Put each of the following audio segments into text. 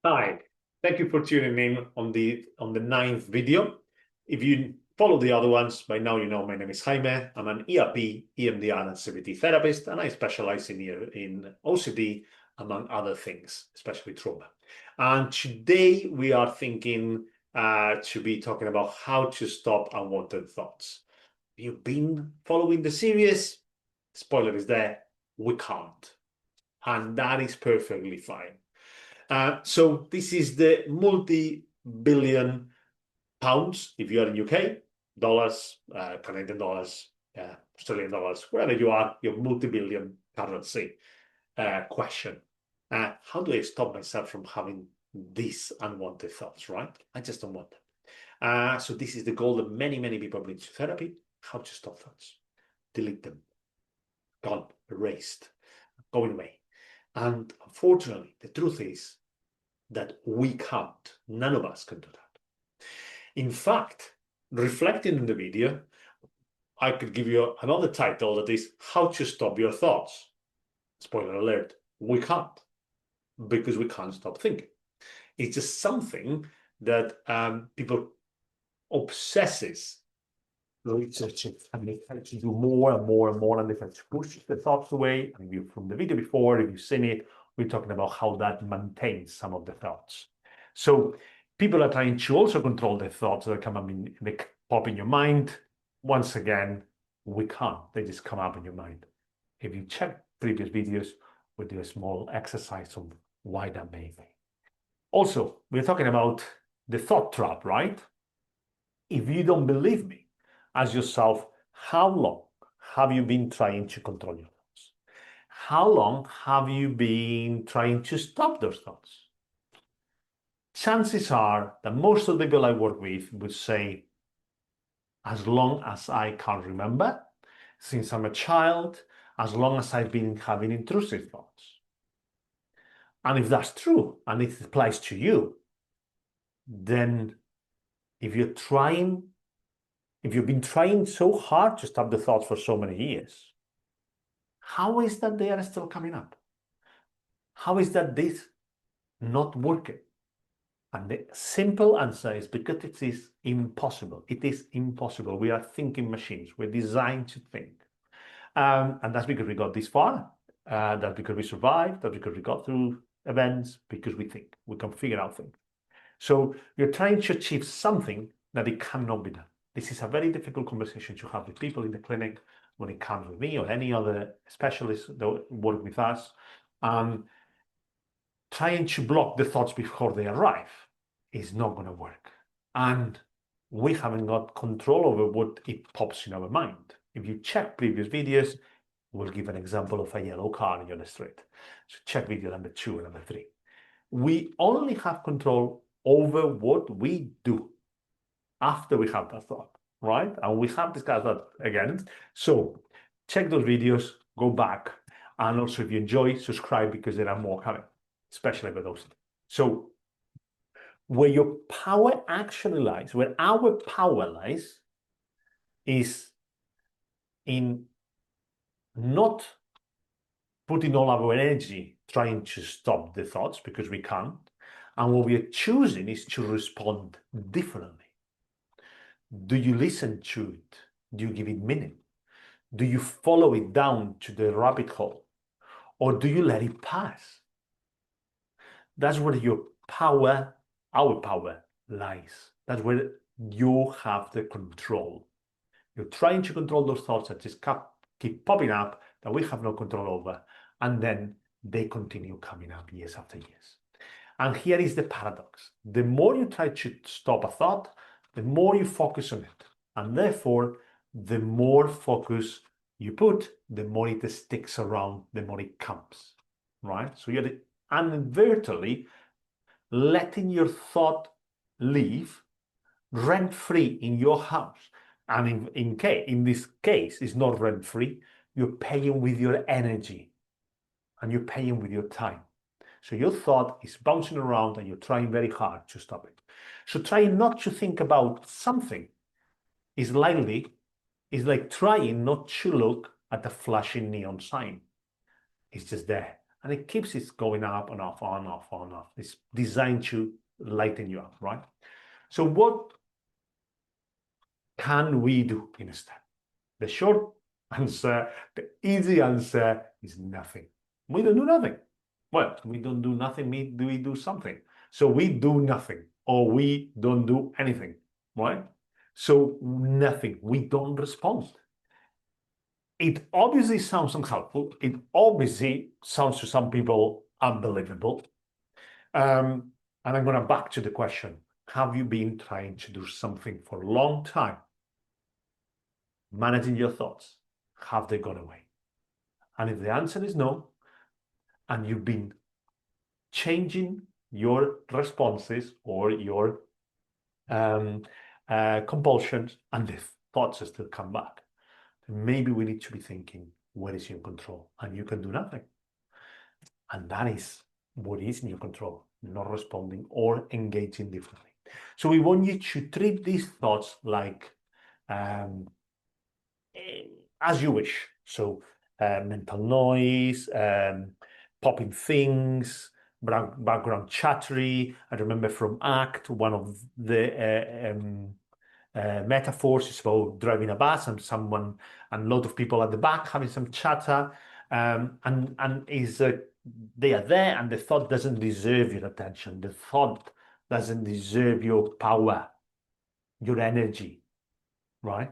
Hi, thank you for tuning in on the ninth video. If you follow the other ones, by now you know my name is Jaime. I'm an ERP, EMDR, and CBT therapist, and I specialize in OCD, among other things, especially trauma. And today we are thinking to be talking about how to stop unwanted thoughts. If you've been following the series, spoiler is there, we can't. And that is perfectly fine. So this is the multi-billion pounds, if you are in UK, dollars, Canadian dollars, Australian dollars, wherever you are, your multi-billion currency question. How do I stop myself from having these unwanted thoughts, right? I just don't want them. So this is the goal that many, many people bring to therapy, how to stop thoughts. Delete them. Gone, erased, going away. And unfortunately, the truth is that we can't. None of us can do that. In fact, reflecting in the video, I could give you another title that is How to Stop Your Thoughts. Spoiler alert, we can't, because we can't stop thinking. It's just something that people obsesses researching, and they try to do more and more and more, and they try to push the thoughts away. And if from the video before, if you've seen it, we're talking about how that maintains some of the thoughts. So people are trying to also control the thoughts that come up they pop in your mind. Once again, we can't. They just come up in your mind. If you check previous videos, we'll do a small exercise on why that may be. Also, we're talking about the thought trap, right? If you don't believe me, ask yourself, how long have you been trying to control your thoughts? How long have you been trying to stop those thoughts? Chances are that most of the people I work with would say, as long as I can remember, since I'm a child, as long as I've been having intrusive thoughts. And if that's true, and it applies to you, then if you've been trying so hard to stop the thoughts for so many years, how is that they are still coming up? How is that this not working? And the simple answer is because it is impossible. It is impossible. We are thinking machines. We're designed to think. And that's because we got this far. That's because we survived. That's because we got through events, because we think. We can figure out things. So you're trying to achieve something that it cannot be done. This is a very difficult conversation to have with people in the clinic when it comes with me or any other specialist that work with us. Trying to block the thoughts before they arrive is not going to work. And we haven't got control over what it pops in our mind. If you check previous videos, we'll give an example of a yellow car in your street. So check video number 2 and number 3. We only have control over what we do after we have that thought, right? And we have discussed that again. So check those videos, go back, and also if you enjoy, subscribe, because there are more coming, especially with those. So where your power actually lies, where our power lies, is in not putting all our energy trying to stop the thoughts, because we can't. And what we are choosing is to respond differently. Do you listen to it? Do you give it meaning? Do you follow it down to the rabbit hole? Or do you let it pass? That's where your power, our power, lies. That's where you have the control. You're trying to control those thoughts that just keep popping up, that we have no control over, and then they continue coming up years after years. And here is the paradox. The more you try to stop a thought, the more you focus on it. And therefore, the more focus you put, the more it sticks around, the more it comes, right? So you're inadvertently letting your thought live rent-free in your house. And in this case, it's not rent-free. You're paying with your energy and you're paying with your time. So your thought is bouncing around and you're trying very hard to stop it. So trying not to think about something is like trying not to look at the flashing neon sign. It's just there. And it keeps it going up and off, on, off, on, off. It's designed to lighten you up, right? So what can we do instead? The short answer, the easy answer is nothing. We don't do nothing. Well, we don't do nothing, we do something. So we do nothing, or we don't do anything, right? So nothing, we don't respond. It obviously sounds unhelpful. It obviously sounds to some people unbelievable. And I'm going to back to the question, have you been trying to do something for a long time? Managing your thoughts, have they gone away? And if the answer is no, and you've been changing your responses or your compulsions, and the thoughts still come back, then maybe we need to be thinking what is in control, and you can do nothing. And that is what is in your control, not responding or engaging differently. So we want you to treat these thoughts like as you wish. So mental noise, popping things, background chattery. I remember from ACT, one of the metaphors is about driving a bus and someone and a lot of people at the back having some chatter, and is they are there, and the thought doesn't deserve your attention. The thought doesn't deserve your power, your energy, right?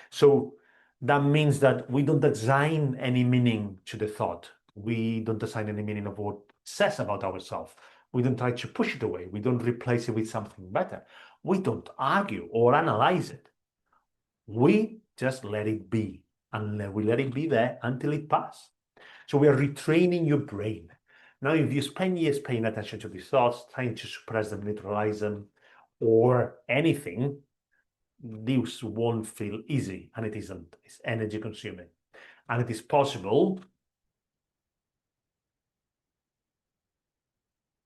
So that means that we don't assign any meaning to the thought. We don't assign any meaning of what it says about ourselves. We don't try to push it away. We don't replace it with something better. We don't argue or analyze it. We just let it be, and we let it be there until it passes. So we are retraining your brain. Now, if you spend years paying attention to these thoughts, trying to suppress them, neutralize them, or anything, this won't feel easy, and it isn't. It's energy consuming. And it is possible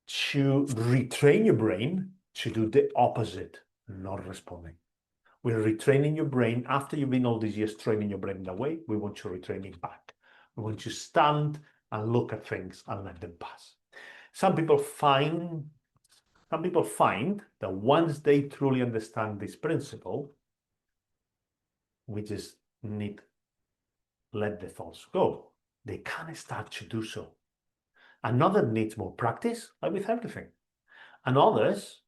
to retrain your brain to do the opposite, not responding. We're retraining your brain after you've been all these years training your brain that way. We want to retrain it back. We want to stand and look at things and let them pass. Some people find that once they truly understand this principle, we just need let the thoughts go. They can start to do so. Another needs more practice, like with everything. And others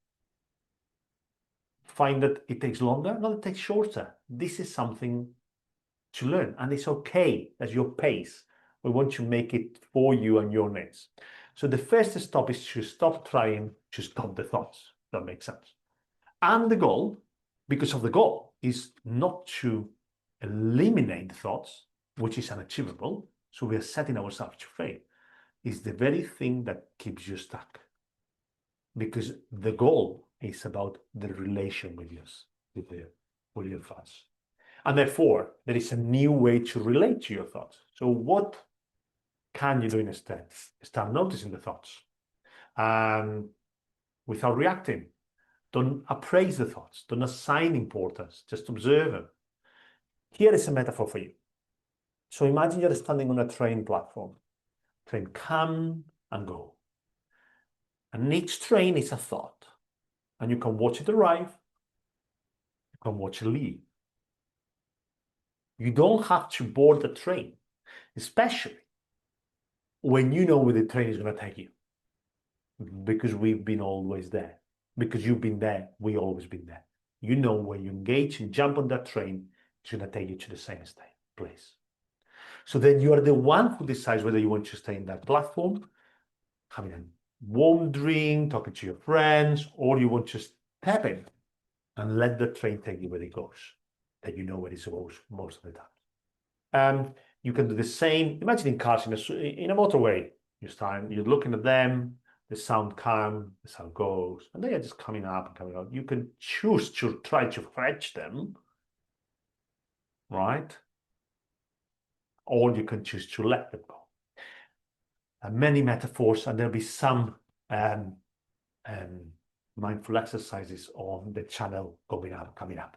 find that it takes longer, another takes shorter. This is something to learn, and it's okay as your pace. We want to make it for you and your needs. So the first step is to stop trying to stop the thoughts. That makes sense. And the goal, because of the goal, is not to eliminate the thoughts, which is unachievable. So we are setting ourselves to fail. Is the very thing that keeps you stuck. Because the goal is about the relation with your thoughts. And therefore, there is a new way to relate to your thoughts. So what can you do instead? Start noticing the thoughts without reacting. Don't appraise the thoughts. Don't assign importance. Just observe them. Here is a metaphor for you. So imagine you're standing on a train platform. Train come and go. And each train is a thought. And you can watch it arrive. You can watch it leave. You don't have to board the train, especially when you know where the train is going to take you. Because we've been always there. Because you've been there, we've always been there. You know when you engage and jump on that train, it's going to take you to the same place. So then you are the one who decides whether you want to stay in that platform, having a warm drink, talking to your friends, or you want to step in and let the train take you where it goes, that you know where it goes most of the time. You can do the same. Imagine in cars in a motorway. You're looking at them, the sound comes, the sound goes, and they are just coming up and coming out. You can choose to try to fetch them, right? Or you can choose to let them go. And many metaphors, and there'll be some mindful exercises on the channel coming up.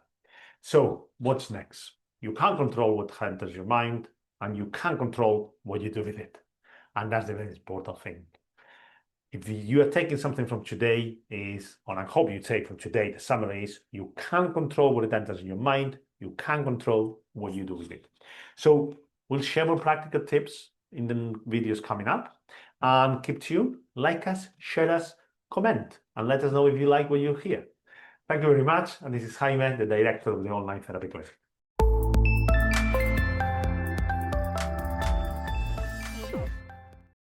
So what's next? You can't control what enters your mind, and you can't control what you do with it. And that's the very important thing. If you are taking something from today and I hope you take from today, the summary is you can control what it enters in your mind. You can control what you do with it. So we'll share more practical tips in the videos coming up. And keep tuned, like us, share us, comment, and let us know if you like what you hear. Thank you very much. And this is Jaime, the director of the Online Therapy Clinic.